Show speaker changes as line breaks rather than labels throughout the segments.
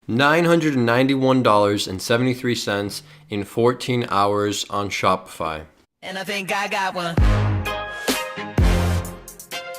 $991.73 in 14 hours on Shopify.
And I think I got one.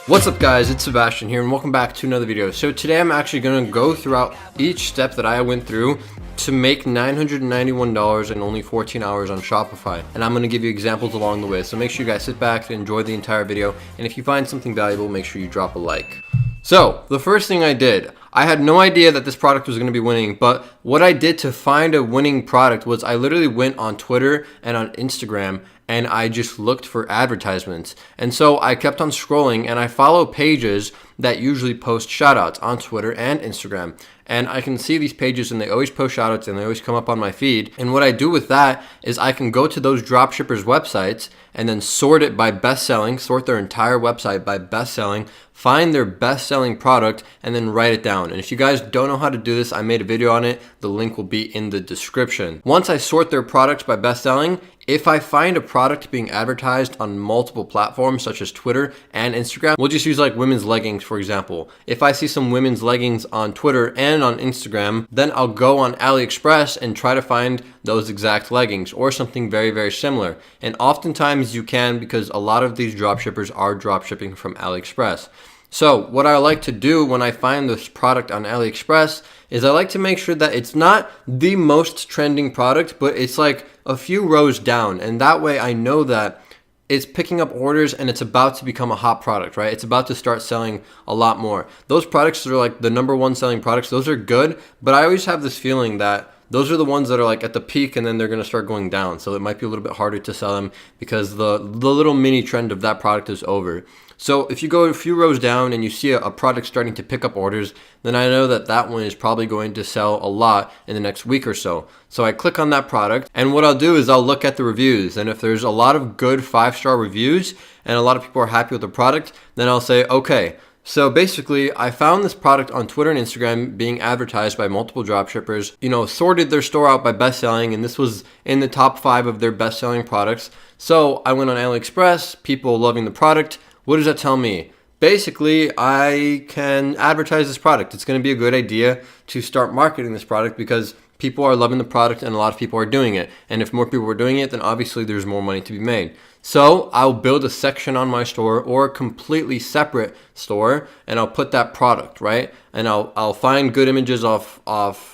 What's up guys, it's Sebastian here and welcome back to another video. So today I'm actually going to go throughout each step that I went through to make $991 in only 14 hours on Shopify. And I'm going to give you examples along the way. So make sure you guys sit back and enjoy the entire video. And if you find something valuable, make sure you drop a like. So the first thing I did, I had no idea that this product was going to be winning, but what I did to find a winning product was I literally went on Twitter and on Instagram and I just looked for advertisements. And so I kept on scrolling and I follow pages that usually post shoutouts on Twitter and Instagram. And I can see these pages and they always post shoutouts and they always come up on my feed. And what I do with that is I can go to those dropshippers' websites and then sort it by best-selling, sort their entire website by best-selling, find their best-selling product, and then write it down. And if you guys don't know how to do this, I made a video on it. The link will be in the description. Once I sort their products by best-selling, if I find a product being advertised on multiple platforms such as Twitter and Instagram, we'll just use like women's leggings for example. If I see some women's leggings on Twitter and on Instagram, then I'll go on AliExpress and try to find those exact leggings or something very, very similar. And oftentimes you can, because a lot of these dropshippers are dropshipping from AliExpress. So what I like to do when I find this product on AliExpress is I like to make sure that it's not the most trending product, but it's like a few rows down. And that way I know that it's picking up orders and it's about to become a hot product, right? It's about to start selling a lot more. Those products that are like the #1 selling products, those are good, but I always have this feeling that those are the ones that are like at the peak and then they're going to start going down. So it might be a little bit harder to sell them because the little mini trend of that product is over. So if you go a few rows down and you see a product starting to pick up orders, then I know that that one is probably going to sell a lot in the next week or so. So I click on that product and what I'll do is I'll look at the reviews. And if there's a lot of good 5-star reviews and a lot of people are happy with the product, then I'll say, okay. So basically, I found this product on Twitter and Instagram being advertised by multiple dropshippers, sorted their store out by best-selling, and this was in the top 5 of their best-selling products. So I went on AliExpress, people loving the product. What does that tell me? Basically, I can advertise this product. It's going to be a good idea to start marketing this product because people are loving the product and a lot of people are doing it. And if more people are doing it, then obviously there's more money to be made. So I'll build a section on my store or a completely separate store and I'll put that product, right? And I'll find good images of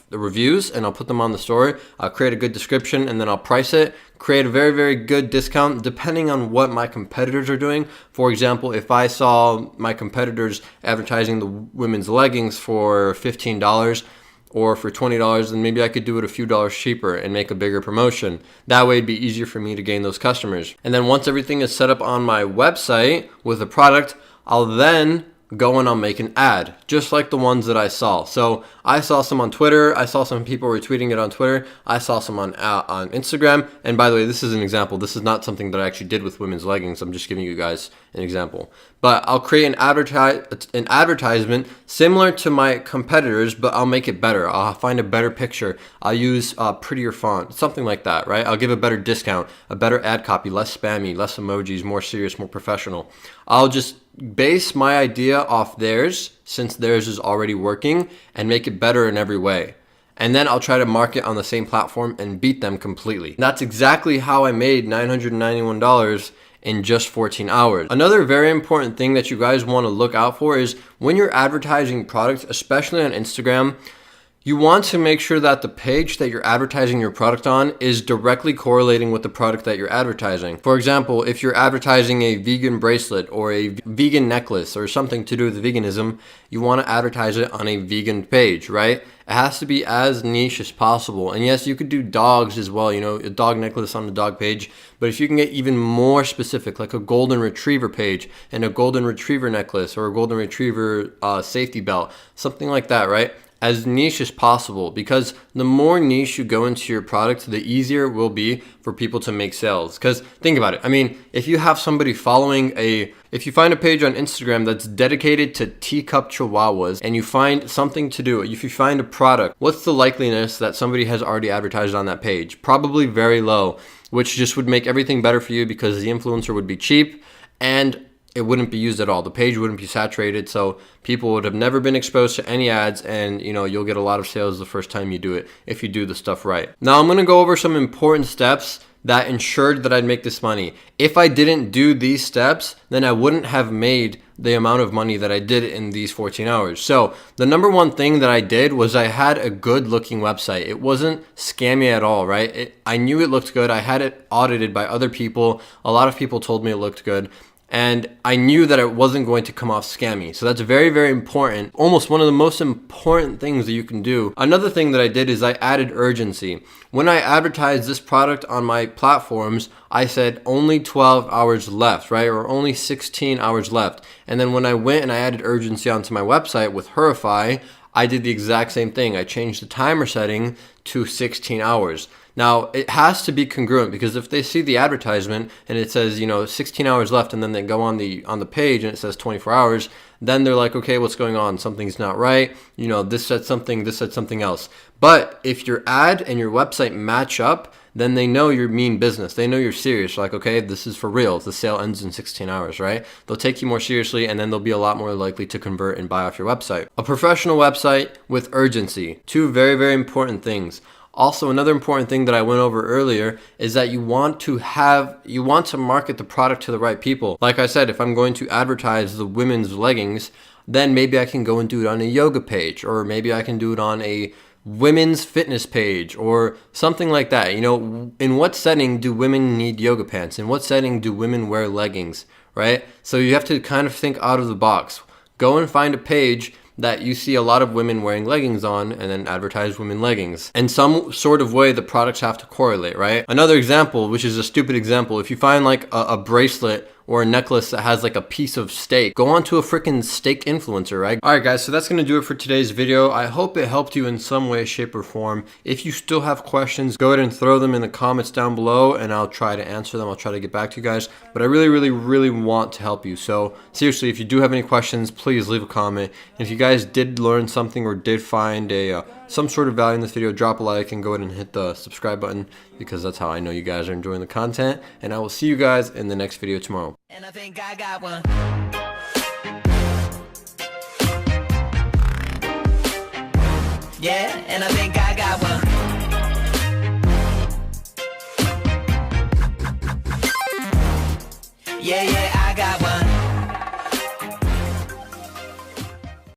the reviews and I'll put them on the store. I'll create a good description and then I'll price it, create a very, very good discount depending on what my competitors are doing. For example, if I saw my competitors advertising the women's leggings for $15, or for $20, then maybe I could do it a few dollars cheaper and make a bigger promotion. That way it'd be easier for me to gain those customers. And then once everything is set up on my website with the product, I'll then go and I'll make an ad, just like the ones that I saw. So I saw some on Twitter, I saw some people retweeting it on Twitter, I saw some on Instagram, and by the way, this is an example. This is not something that I actually did with women's leggings. I'm just giving you guys an example. But I'll create an advertisement similar to my competitors, but I'll make it better. I'll find a better picture. I'll use a prettier font, something like that, right? I'll give a better discount, a better ad copy, less spammy, less emojis, more serious, more professional. I'll just base my idea off theirs, since theirs is already working, and make it better in every way. And then I'll try to market on the same platform and beat them completely. That's exactly how I made $991 in just 14 hours. Another very important thing that you guys want to look out for is when you're advertising products, especially on Instagram, you want to make sure that the page that you're advertising your product on is directly correlating with the product that you're advertising. For example, if you're advertising a vegan bracelet or a vegan necklace or something to do with veganism, you want to advertise it on a vegan page, right? It has to be as niche as possible. And yes, you could do dogs as well, a dog necklace on the dog page. But if you can get even more specific, like a golden retriever page and a golden retriever necklace or a golden retriever safety belt, something like that, right? As niche as possible, because the more niche you go into your product, the easier it will be for people to make sales. Because think about it. I mean, if you have somebody if you find a page on Instagram that's dedicated to teacup chihuahuas and you find something to do, if you find a product, what's the likeliness that somebody has already advertised on that page? Probably very low, which just would make everything better for you because the influencer would be cheap and it wouldn't be used at all. The page wouldn't be saturated, so people would have never been exposed to any ads, and you'll get a lot of sales the first time you do it if you do the stuff right. Now I'm going to go over some important steps that ensured that I'd make this money. If I didn't do these steps, then I wouldn't have made the amount of money that I did in these 14 hours. So the number one thing that I did was I had a good looking website. It wasn't scammy at all, right? I knew it looked good. I had it audited by other people. A lot of people told me it looked good. And I knew that it wasn't going to come off scammy. So that's very, very important. Almost one of the most important things that you can do. Another thing that I did is I added urgency. When I advertised this product on my platforms, I said only 12 hours left, right? Or only 16 hours left. And then when I went and I added urgency onto my website with HERES, I did the exact same thing. I changed the timer setting to 16 hours. Now, it has to be congruent, because if they see the advertisement and it says, 16 hours left, and then they go on the page and it says 24 hours, then they're like, okay, what's going on? Something's not right. This said something, this said something else. But if your ad and your website match up, then they know you mean business. They know you're serious. Like, okay, this is for real. The sale ends in 16 hours, right? They'll take you more seriously, and then they'll be a lot more likely to convert and buy off your website. A professional website with urgency. Two very, very important things. Also, another important thing that I went over earlier is that you want to market the product to the right people. Like I said, if I'm going to advertise the women's leggings, then maybe I can go and do it on a yoga page, or maybe I can do it on a women's fitness page or something like that. In what setting do women need yoga pants? In what setting do women wear leggings, right? So you have to kind of think out of the box. Go and find a page that you see a lot of women wearing leggings on, and then advertise women leggings. In some sort of way, the products have to correlate, right? Another example, which is a stupid example, if you find like a bracelet or a necklace that has like a piece of steak, go on to a freaking steak influencer, right? All right, guys, so that's gonna do it for today's video. I hope it helped you in some way, shape, or form. If you still have questions, go ahead and throw them in the comments down below, and I'll try to answer them. I'll try to get back to you guys, but I really, really, really want to help you. So seriously, if you do have any questions, please leave a comment. And if you guys did learn something or did find some sort of value in this video, drop a like and go ahead and hit the subscribe button, because that's how I know you guys are enjoying the content. And I will see you guys in the next video tomorrow.
And I think I got one. Yeah, and I think I got one.